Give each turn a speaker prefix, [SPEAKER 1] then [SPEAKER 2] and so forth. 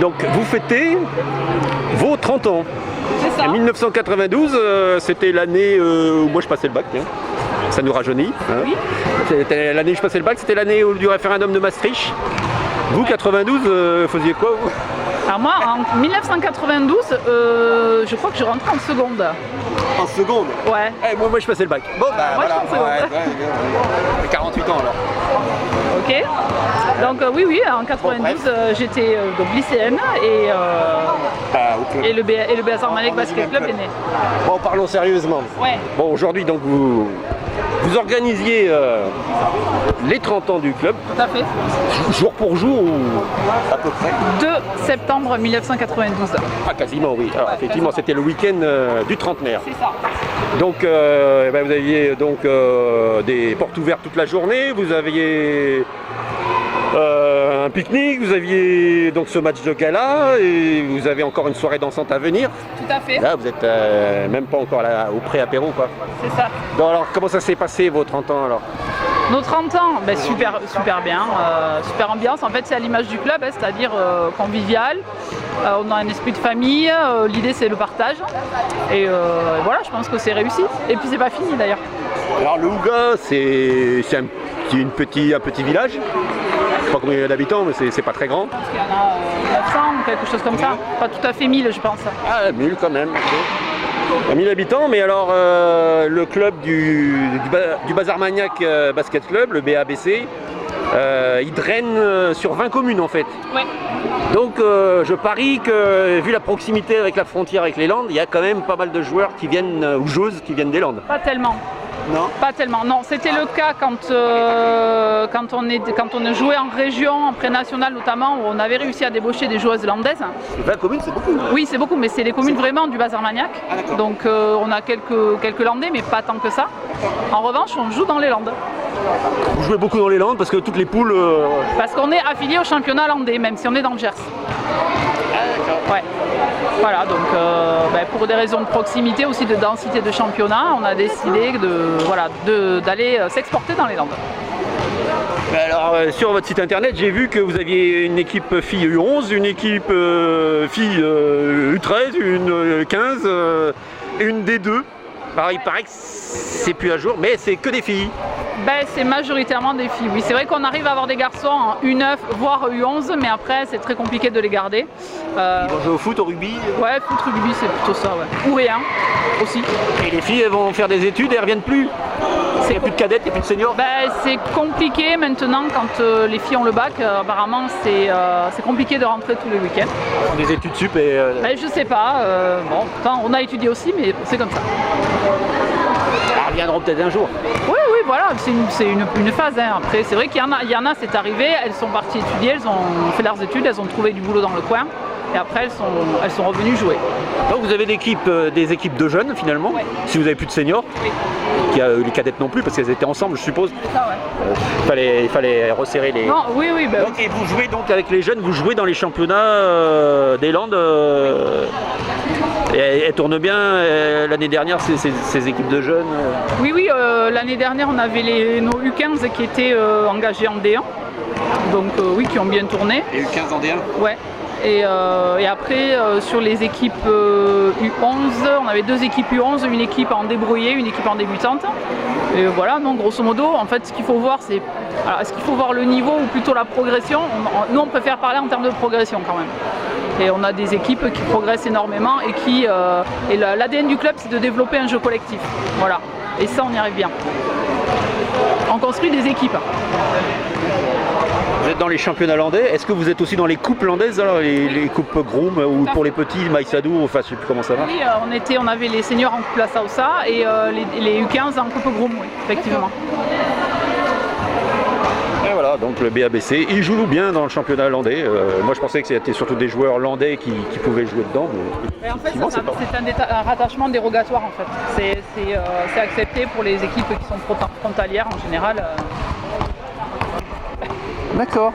[SPEAKER 1] Donc vous fêtez vos 30 ans.
[SPEAKER 2] C'est ça.
[SPEAKER 1] En 1992, c'était l'année où moi je passais le bac. Hein. Ça nous rajeunit. Hein.
[SPEAKER 2] Oui.
[SPEAKER 1] C'était l'année où je passais le bac, c'était l'année du référendum de Maastricht. Vous, 92, faisiez quoi vous?
[SPEAKER 2] Alors moi, en 1992, je crois que je rentre en seconde.
[SPEAKER 1] En seconde?
[SPEAKER 2] Ouais.
[SPEAKER 1] Eh, moi je passais le bac. Bon, bah
[SPEAKER 2] moi,
[SPEAKER 1] voilà.
[SPEAKER 2] je suis en seconde.
[SPEAKER 1] J'ai 48 ans alors.
[SPEAKER 2] Ok. Donc oui, en 92, j'étais donc lycéenne et,
[SPEAKER 1] ok.
[SPEAKER 2] et le BS Armagnac Basket Club est né.
[SPEAKER 1] Bon, parlons sérieusement.
[SPEAKER 2] Ouais.
[SPEAKER 1] Bon, aujourd'hui, donc vous organisiez les 30 ans du club,
[SPEAKER 2] Tout à fait.
[SPEAKER 1] jour pour jour ou à peu près?
[SPEAKER 2] 2 septembre 1992.
[SPEAKER 1] Ah, quasiment, oui. Alors, effectivement, c'était le week-end du trentenaire.
[SPEAKER 2] C'est ça.
[SPEAKER 1] Donc, vous aviez donc des portes ouvertes toute la journée, vous aviez un pique-nique, vous aviez donc ce match de gala et vous avez encore une soirée dansante à venir.
[SPEAKER 2] Tout à fait.
[SPEAKER 1] Là, vous êtes même pas encore là, au pré-apéro, quoi.
[SPEAKER 2] C'est ça.
[SPEAKER 1] Donc, alors, comment ça s'est passé vos 30 ans alors?
[SPEAKER 2] Nos 30 ans, ben, super bien, super ambiance. En fait, c'est à l'image du club, hein, c'est-à-dire convivial. On a un esprit de famille. L'idée, c'est le partage. Et voilà, je pense que c'est réussi. Et puis, c'est pas fini d'ailleurs.
[SPEAKER 1] Alors, le Houga, c'est un petit village. Je sais pas combien il y a d'habitants, mais c'est pas très grand.
[SPEAKER 2] Je pense qu'il y en a 900 ou quelque chose comme ça. Pas tout à fait 1000, je pense.
[SPEAKER 1] Ah, 1000 quand même. Il y a 1000 habitants, mais alors le club du Bazar Magnac Basket Club, le BABC, il draine sur 20 communes en fait.
[SPEAKER 2] Ouais.
[SPEAKER 1] Donc je parie que vu la proximité avec la frontière avec les Landes, il y a quand même pas mal de joueurs qui viennent, ou joueuses qui viennent des Landes.
[SPEAKER 2] Pas tellement.
[SPEAKER 1] Non.
[SPEAKER 2] Pas tellement. Non, c'était le cas quand on jouait en région, en pré-national notamment, où on avait réussi à débaucher des joueuses landaises.
[SPEAKER 1] 20 communes, c'est beaucoup.
[SPEAKER 2] Oui, c'est beaucoup, mais c'est les communes vraiment du Bazar Magnac.
[SPEAKER 1] Ah, d'accord.
[SPEAKER 2] Donc on a quelques Landais, mais pas tant que ça. En revanche, on joue dans les Landes.
[SPEAKER 1] Vous jouez beaucoup dans les Landes parce que toutes les poules.
[SPEAKER 2] Parce qu'on est affilié au championnat landais, même si on est dans le Gers. Ouais. Voilà, donc pour des raisons de proximité, aussi de densité de championnat, on a décidé d'aller s'exporter dans les Landes.
[SPEAKER 1] Alors sur votre site internet, j'ai vu que vous aviez une équipe filles U11, une équipe filles U13, une 15, une D2. Alors il paraît que c'est plus à jour, mais c'est que des filles.
[SPEAKER 2] C'est majoritairement des filles, oui. C'est vrai qu'on arrive à avoir des garçons en U9, voire U11, mais après c'est très compliqué de les garder.
[SPEAKER 1] Ils vont jouer au foot, au rugby?
[SPEAKER 2] Ouais, foot, rugby, c'est plutôt ça, ouais. Ou rien, aussi.
[SPEAKER 1] Et les filles, elles vont faire des études et elles reviennent plus? Il n'y a plus de cadettes, il n'y a plus de seniors?
[SPEAKER 2] C'est compliqué maintenant quand les filles ont le bac. Apparemment, c'est compliqué de rentrer tous les week-ends.
[SPEAKER 1] Des études sup et...
[SPEAKER 2] Je sais pas. On a étudié aussi, mais c'est comme ça.
[SPEAKER 1] Elles reviendront peut-être un jour.
[SPEAKER 2] Oui, voilà, c'est une phase. Hein. Après, c'est vrai qu'il y en a, c'est arrivé, elles sont parties étudier, elles ont fait leurs études, elles ont trouvé du boulot dans le coin. Et après, elles sont revenues jouer.
[SPEAKER 1] Donc vous avez des équipes de jeunes finalement,
[SPEAKER 2] ouais.
[SPEAKER 1] Si vous n'avez plus de seniors,
[SPEAKER 2] Oui.
[SPEAKER 1] Les cadettes non plus parce qu'elles étaient ensemble je suppose.
[SPEAKER 2] C'est ça, ouais.
[SPEAKER 1] Il fallait resserrer les...
[SPEAKER 2] Non, oui.
[SPEAKER 1] Donc, et vous jouez donc avec les jeunes, vous jouez dans les championnats des Landes et elles tournent bien l'année dernière ces équipes de jeunes
[SPEAKER 2] Oui, l'année dernière on avait nos U15 qui étaient engagés en D1. Donc oui, qui ont bien tourné.
[SPEAKER 1] Et U15 en D1?
[SPEAKER 2] Ouais. Et après, sur les équipes U11, on avait 2 équipes U11, une équipe en débrouillé, une équipe en débutante. Et voilà, donc grosso modo, en fait, ce qu'il faut voir, c'est est-ce qu'il faut voir le niveau ou plutôt la progression? Nous, on préfère parler en termes de progression quand même. Et on a des équipes qui progressent énormément et l'ADN du club, c'est de développer un jeu collectif. Voilà. Et ça, on y arrive bien. On construit des équipes.
[SPEAKER 1] Vous êtes dans les championnats landais, est-ce que vous êtes aussi dans les coupes landaises, alors, les coupes Groom ou pour les petits, Maïsadou, enfin je sais plus comment ça va?
[SPEAKER 2] Oui, on avait les seniors en coupe La Sausa et les U15 en coupe Groom, oui, effectivement.
[SPEAKER 1] Et voilà, donc le BABC, il joue bien dans le championnat landais. Moi je pensais que c'était surtout des joueurs landais qui pouvaient jouer dedans. Mais
[SPEAKER 2] en fait, c'est un rattachement dérogatoire en fait. C'est accepté pour les équipes qui sont frontalières en général.
[SPEAKER 1] D'accord.